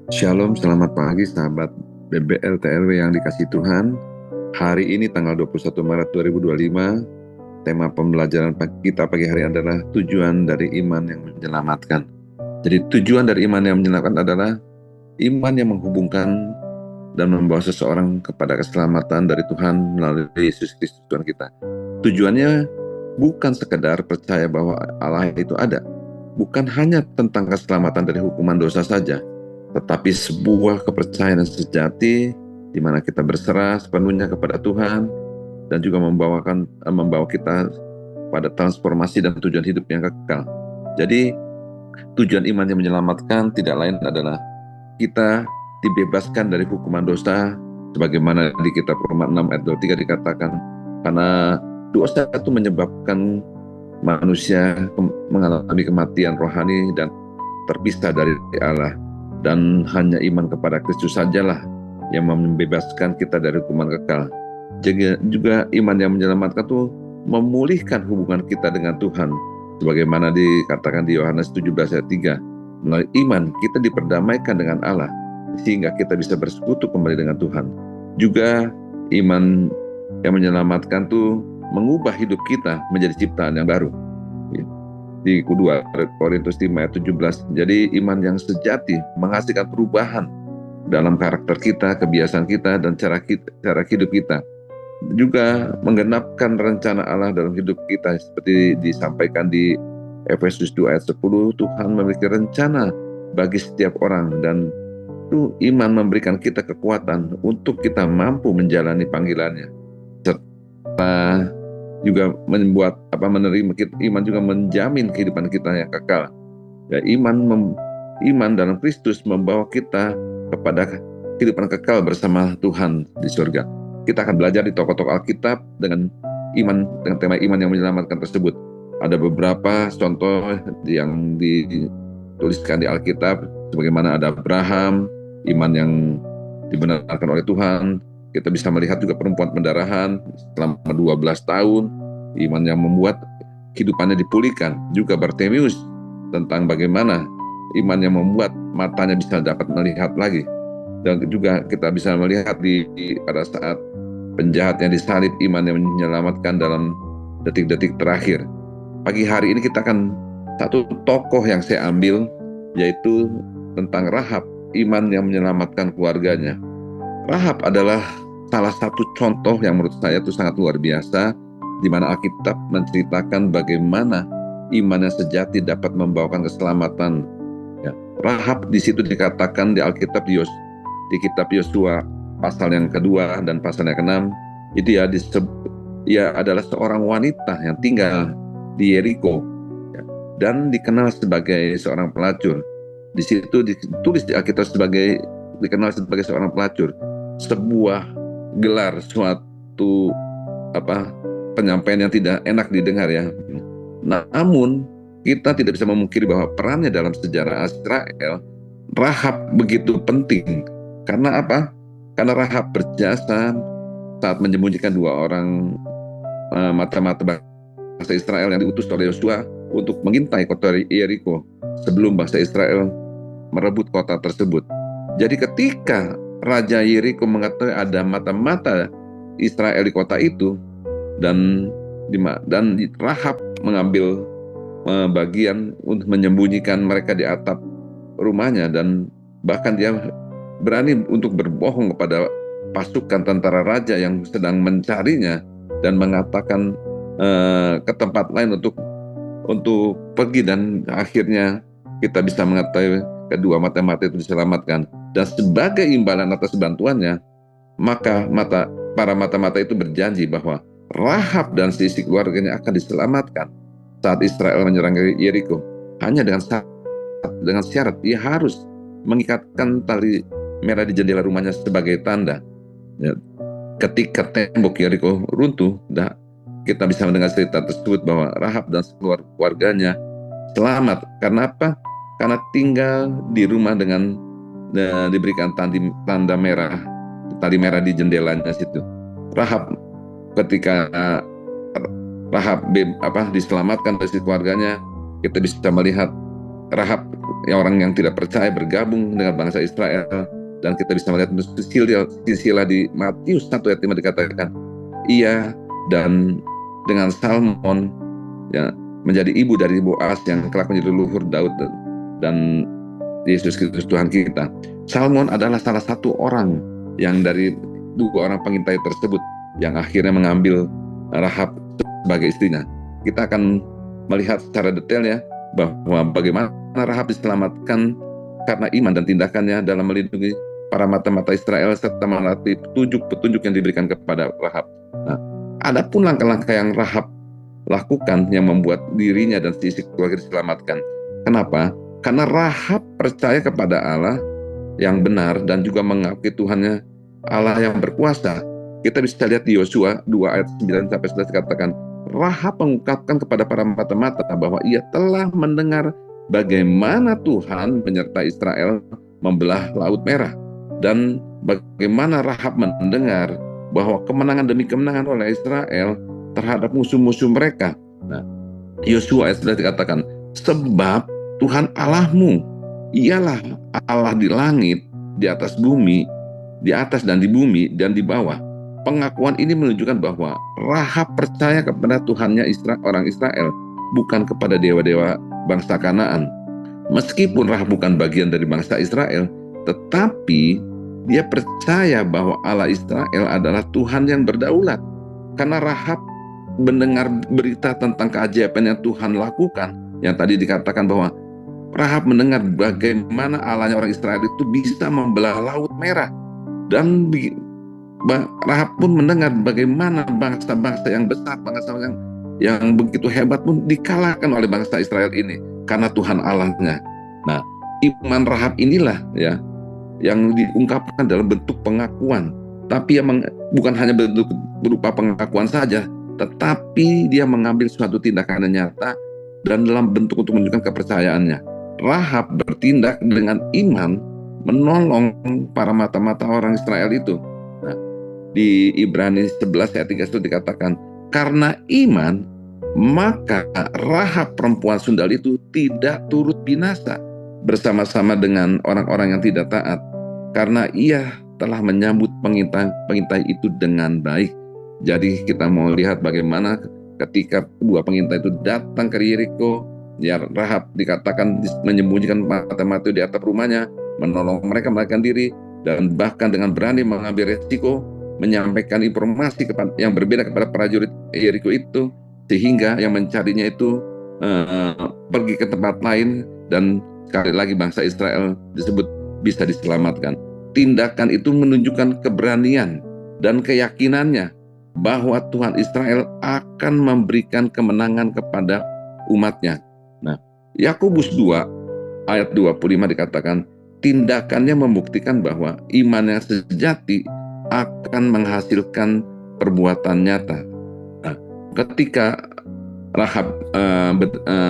Shalom, selamat pagi sahabat BBL TLW yang dikasihi Tuhan. Hari ini tanggal 21 Maret 2025, tema pembelajaran kita pagi hari adalah tujuan dari iman yang menyelamatkan. Jadi tujuan dari iman yang menyelamatkan adalah iman yang menghubungkan dan membawa seseorang kepada keselamatan dari Tuhan melalui Yesus Kristus Tuhan kita. Tujuannya bukan sekedar percaya bahwa Allah itu ada, bukan hanya tentang keselamatan dari hukuman dosa saja, tetapi sebuah kepercayaan yang sejati di mana kita berserah sepenuhnya kepada Tuhan dan juga membawa kita pada transformasi dan tujuan hidup yang kekal. Jadi tujuan iman yang menyelamatkan tidak lain adalah kita dibebaskan dari hukuman dosa, sebagaimana di kitab Roma 6 ayat 23 dikatakan, karena dosa itu menyebabkan manusia mengalami kematian rohani dan terpisah dari Allah. Dan hanya iman kepada Kristus sajalah yang membebaskan kita dari hukuman kekal. Juga iman yang menyelamatkan itu memulihkan hubungan kita dengan Tuhan, sebagaimana dikatakan di Yohanes 17 ayat 3. Melalui iman kita diperdamaikan dengan Allah, sehingga kita bisa bersekutu kembali dengan Tuhan. Juga iman yang menyelamatkan itu mengubah hidup kita menjadi ciptaan yang baru. Di kedua Korintus 5 ayat 17. Jadi iman yang sejati menghasilkan perubahan dalam karakter kita, kebiasaan kita, dan cara hidup kita. Juga menggenapkan rencana Allah dalam hidup kita, seperti disampaikan di Efesus 2 ayat 10, Tuhan memiliki rencana bagi setiap orang, dan itu iman memberikan kita kekuatan untuk kita mampu menjalani panggilannya, serta juga menerima iman juga menjamin kehidupan kita yang kekal. Ya, iman dalam Kristus membawa kita kepada kehidupan kekal bersama Tuhan di surga. Kita akan belajar di tokoh-tokoh Alkitab dengan tema iman yang menyelamatkan tersebut. Ada beberapa contoh yang dituliskan di Alkitab, sebagaimana ada Abraham, iman yang dibenarkan oleh Tuhan. Kita bisa melihat juga perempuan pendarahan selama 12 tahun, iman yang membuat kehidupannya dipulihkan. Juga Bartimius, tentang bagaimana iman yang membuat matanya bisa dapat melihat lagi. Dan juga kita bisa melihat pada saat penjahat yang disalib, iman yang menyelamatkan dalam detik-detik terakhir. Pagi hari ini kita akan satu tokoh yang saya ambil, yaitu tentang Rahab, iman yang menyelamatkan keluarganya. Rahab adalah salah satu contoh yang menurut saya itu sangat luar biasa, di mana Alkitab menceritakan bagaimana iman yang sejati dapat membawakan keselamatan. Ya, Rahab di situ dikatakan di Alkitab di kitab Yosua pasal yang kedua dan pasal yang ke-6, itu ia adalah seorang wanita yang tinggal di Yeriko, ya, dan dikenal sebagai seorang pelacur. Di situ ditulis di Alkitab dikenal sebagai seorang pelacur. Sebuah gelar, suatu penyampaian yang tidak enak didengar, ya. Namun kita tidak bisa memungkiri bahwa perannya dalam sejarah Israel, Rahab begitu penting. Karena apa? Karena Rahab berjasa saat menyembunyikan dua orang mata-mata bangsa Israel yang diutus oleh Yosua untuk mengintai kota Yeriko sebelum bangsa Israel merebut kota tersebut. Jadi ketika Raja Yeriko mengetahui ada mata-mata Israel di kota itu, dan Rahab mengambil bagian untuk menyembunyikan mereka di atap rumahnya, dan bahkan dia berani untuk berbohong kepada pasukan tentara raja yang sedang mencarinya dan mengatakan ke tempat lain untuk pergi, dan akhirnya kita bisa mengetahui kedua mata-mata itu diselamatkan. Dan sebagai imbalan atas bantuannya, maka para mata-mata itu berjanji bahwa Rahab dan sisi keluarganya akan diselamatkan saat Israel menyerang Yeriko. Hanya dengan syarat dia harus mengikatkan tali merah di jendela rumahnya sebagai tanda. Ya, ketika tembok Yeriko runtuh, kita bisa mendengar cerita tersebut bahwa Rahab dan keluarganya selamat. Karena apa? Karena tinggal di rumah dengan diberikan tanda merah, tali merah di jendelanya situ. Rahab, ketika Rahab diselamatkan dari keluarganya, kita bisa melihat Rahab orang yang tidak percaya bergabung dengan bangsa Israel. Dan kita bisa melihat silsilah di Matius 1 ayat 5 dikatakan, ia dan dengan Salmon ya, menjadi ibu dari Boaz yang kelak menjadi leluhur Daud dan Yesus Kristus Tuhan kita. Salmon adalah salah satu orang yang dari dua orang pengintai tersebut yang akhirnya mengambil Rahab sebagai istrinya. Kita akan melihat secara detail ya bahwa bagaimana Rahab diselamatkan karena iman dan tindakannya dalam melindungi para mata-mata Israel serta melatih petunjuk yang diberikan kepada Rahab. Nah, ada pun langkah-langkah yang Rahab lakukan yang membuat dirinya dan sisi keluarga diselamatkan. Kenapa? Karena Rahab percaya kepada Allah yang benar dan juga mengakui Tuhannya Allah yang berkuasa. Kita bisa lihat di Yosua 2 ayat 9-11 dikatakan, Rahab mengungkapkan kepada para mata-mata bahwa ia telah mendengar bagaimana Tuhan menyertai Israel membelah Laut Merah. Dan bagaimana Rahab mendengar bahwa kemenangan demi kemenangan oleh Israel terhadap musuh-musuh mereka. Nah, Yosua ayat 11 dikatakan, sebab Tuhan Allahmu ialah Allah di langit, di atas bumi, di atas dan di bumi dan di bawah. Pengakuan ini menunjukkan bahwa Rahab percaya kepada Tuhannya orang Israel, bukan kepada dewa-dewa bangsa Kanaan. Meskipun Rahab bukan bagian dari bangsa Israel, tetapi dia percaya bahwa Allah Israel adalah Tuhan yang berdaulat. Karena Rahab mendengar berita tentang keajaiban yang Tuhan lakukan, yang tadi dikatakan bahwa Rahab mendengar bagaimana Allahnya orang Israel itu bisa membelah Laut Merah. Dan Rahab pun mendengar bagaimana bangsa-bangsa yang besar, bangsa yang begitu hebat pun dikalahkan oleh bangsa Israel ini karena Tuhan Allahnya. Nah, iman Rahab inilah ya yang diungkapkan dalam bentuk pengakuan, tapi yang bukan hanya bentuk berupa pengakuan saja, tetapi dia mengambil suatu tindakan yang nyata dan dalam bentuk untuk menunjukkan kepercayaannya. Rahab bertindak dengan iman menolong para mata-mata orang Israel itu. Nah, di Ibrani 11 ayat 3 itu dikatakan, karena iman maka Rahab perempuan sundal itu tidak turut binasa bersama-sama dengan orang-orang yang tidak taat, karena ia telah menyambut pengintai itu dengan baik. Jadi kita mau lihat bagaimana ketika dua pengintai itu datang ke Yeriko, ya Rahab dikatakan menyembunyikan mata-mata di atap rumahnya, menolong mereka melarikan diri, dan bahkan dengan berani mengambil resiko menyampaikan informasi yang berbeda kepada prajurit Yeriko itu, sehingga yang mencarinya itu pergi ke tempat lain, dan sekali lagi bangsa Israel disebut bisa diselamatkan. Tindakan itu menunjukkan keberanian dan keyakinannya bahwa Tuhan Israel akan memberikan kemenangan kepada umatnya. Nah, Yakobus 2 ayat 25 dikatakan, tindakannya membuktikan bahwa iman yang sejati akan menghasilkan perbuatan nyata. Nah, ketika Rahab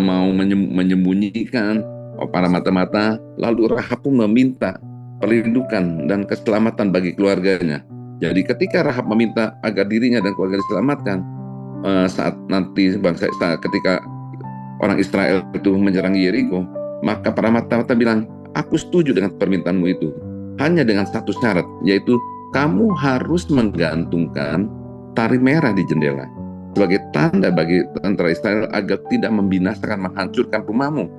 mau menyembunyikan para mata-mata, lalu Rahab pun meminta perlindungan dan keselamatan bagi keluarganya. Jadi ketika Rahab meminta agar dirinya dan keluarga diselamatkan saat nanti ketika orang Israel itu menyerang Yeriko, maka para mata-mata bilang, aku setuju dengan permintaanmu itu, hanya dengan satu syarat, yaitu kamu harus menggantungkan tali merah di jendela sebagai tanda bagi tentara Israel agar tidak membinasakan, menghancurkan rumahmu.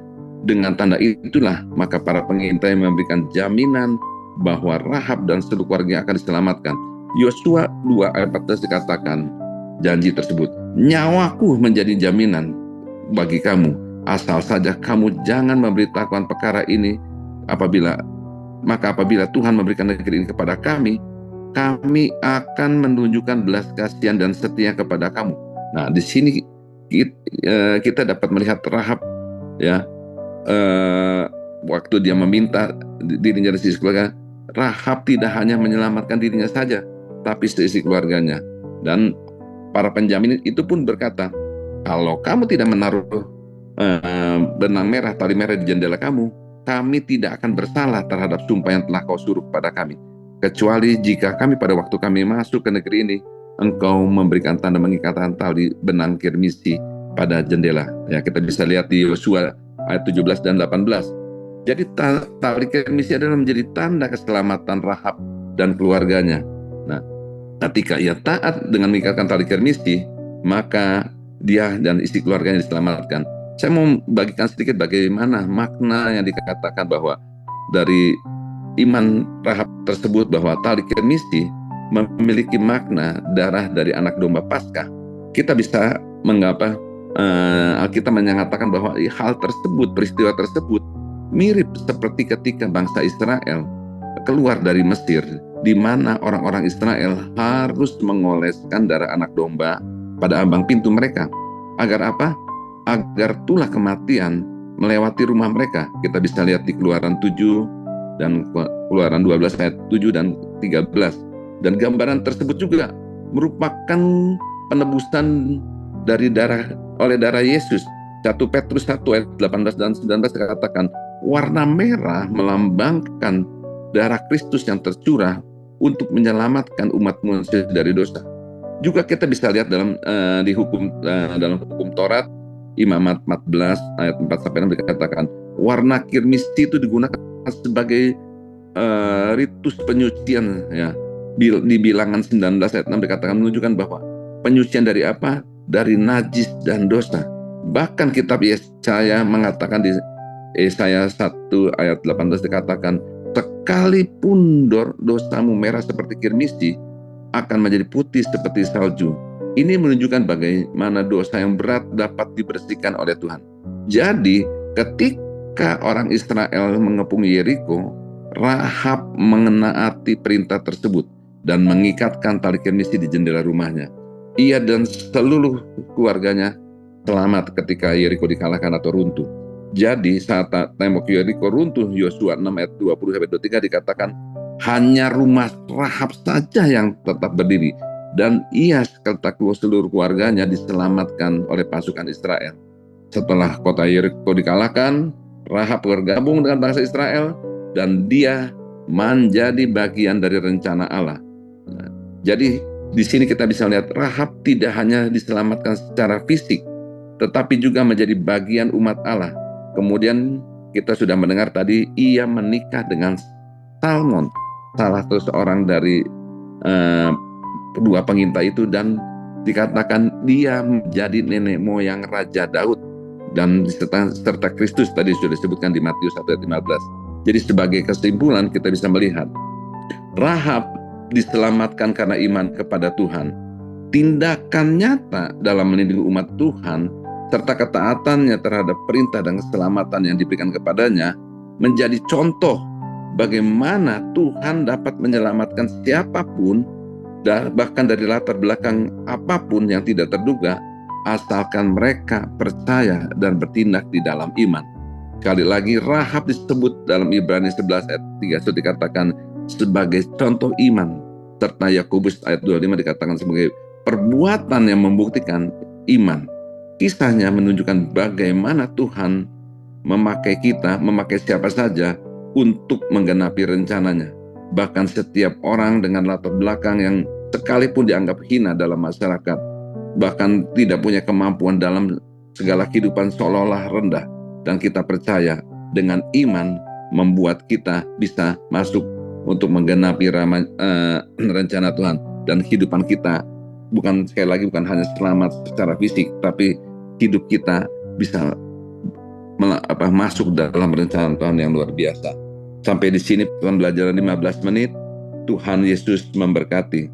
Dengan tanda itulah maka para pengintai memberikan jaminan bahwa Rahab dan seluruh keluarga akan diselamatkan. Yosua 2 ayat 14 dikatakan janji tersebut, nyawaku menjadi jaminan bagi kamu, asal saja kamu jangan memberitahukan perkara ini apabila Tuhan memberikan negeri ini kepada kami akan menunjukkan belas kasihan dan setia kepada kamu. Nah, di sini kita dapat melihat Rahab ya, waktu dia meminta dirinya dan sisi keluarga, Rahab tidak hanya menyelamatkan dirinya saja, tapi seisi keluarganya. Dan para penjamin itu pun berkata, kalau kamu tidak menaruh benang merah, tali merah di jendela kamu, kami tidak akan bersalah terhadap sumpah yang telah kau suruh kepada kami. Kecuali jika kami pada waktu kami masuk ke negeri ini, engkau memberikan tanda mengikatkan tali benang kirmisi pada jendela. Ya, kita bisa lihat di Yosua ayat 17 dan 18. Jadi tali Kirmisi adalah menjadi tanda keselamatan Rahab dan keluarganya. Nah, ketika ia taat dengan mengikatkan tali Kirmisi, maka dia dan isi keluarganya diselamatkan. Saya mau bagikan sedikit bagaimana makna yang dikatakan bahwa dari iman Rahab tersebut bahwa tali Kirmisi memiliki makna darah dari anak domba Paskah. Kita bisa mengapa Alkitab menyatakan bahwa hal tersebut, peristiwa tersebut mirip seperti ketika bangsa Israel keluar dari Mesir, di mana orang-orang Israel harus mengoleskan darah anak domba pada ambang pintu mereka. Agar apa? Agar tulah kematian melewati rumah mereka. Kita bisa lihat di Keluaran 7 dan Keluaran 12 ayat 7 dan 13. Dan gambaran tersebut juga merupakan penebusan dari oleh darah Yesus. 1 Petrus 1 ayat 18 dan 19 dikatakan, warna merah melambangkan darah Kristus yang tercurah untuk menyelamatkan umat manusia dari dosa. Juga kita bisa lihat dalam dalam hukum Taurat Imamat 14 ayat 4 sampai 6 dikatakan, warna kirmisi itu digunakan sebagai ritus penyucian, ya. Di Bilangan 19 ayat 6 dikatakan menunjukkan bahwa penyucian dari apa? Dari najis dan dosa. Bahkan kitab Yesaya mengatakan di Yesaya 1 ayat 18 dikatakan, sekalipun dosamu merah seperti kirmisi, akan menjadi putih seperti salju. Ini menunjukkan bagaimana dosa yang berat dapat dibersihkan oleh Tuhan. Jadi, ketika orang Israel mengepung Yeriko, Rahab menaati perintah tersebut dan mengikatkan tali kirmisi di jendela rumahnya. Ia dan seluruh keluarganya selamat ketika Yeriko dikalahkan atau runtuh. Jadi saat tembok Yeriko runtuh, Yosua 6 ayat 20-23 dikatakan, hanya rumah Rahab saja yang tetap berdiri, dan ia serta seluruh keluarganya diselamatkan oleh pasukan Israel. Setelah kota Yeriko dikalahkan, Rahab bergabung dengan bangsa Israel, dan dia menjadi bagian dari rencana Allah. Nah, jadi di sini kita bisa lihat Rahab tidak hanya diselamatkan secara fisik, tetapi juga menjadi bagian umat Allah. Kemudian kita sudah mendengar tadi ia menikah dengan Salmon, salah satu seorang dari kedua pengintai itu, dan dikatakan dia menjadi nenek moyang Raja Daud dan serta Kristus tadi sudah disebutkan di Matius 1 ayat 15. Jadi sebagai kesimpulan kita bisa melihat Rahab diselamatkan karena iman kepada Tuhan. Tindakan nyata dalam melindungi umat Tuhan serta ketaatannya terhadap perintah dan keselamatan yang diberikan kepadanya menjadi contoh bagaimana Tuhan dapat menyelamatkan siapapun, bahkan dari latar belakang apapun yang tidak terduga, asalkan mereka percaya dan bertindak di dalam iman. Sekali lagi, Rahab disebut dalam Ibrani 11 ayat 3 itu dikatakan sebagai contoh iman, serta Yakobus ayat 25 dikatakan sebagai perbuatan yang membuktikan iman. Kisahnya menunjukkan bagaimana Tuhan memakai kita, memakai siapa saja untuk menggenapi rencananya. Bahkan setiap orang dengan latar belakang yang sekalipun dianggap hina dalam masyarakat, bahkan tidak punya kemampuan dalam segala kehidupan seolah-olah rendah, dan kita percaya dengan iman membuat kita bisa masuk untuk menggenapi rencana Tuhan, dan kehidupan kita bukan hanya selamat secara fisik, tapi hidup kita bisa masuk dalam rencana Tuhan yang luar biasa. Sampai di sini Tuhan belajar 15 menit. Tuhan Yesus memberkati.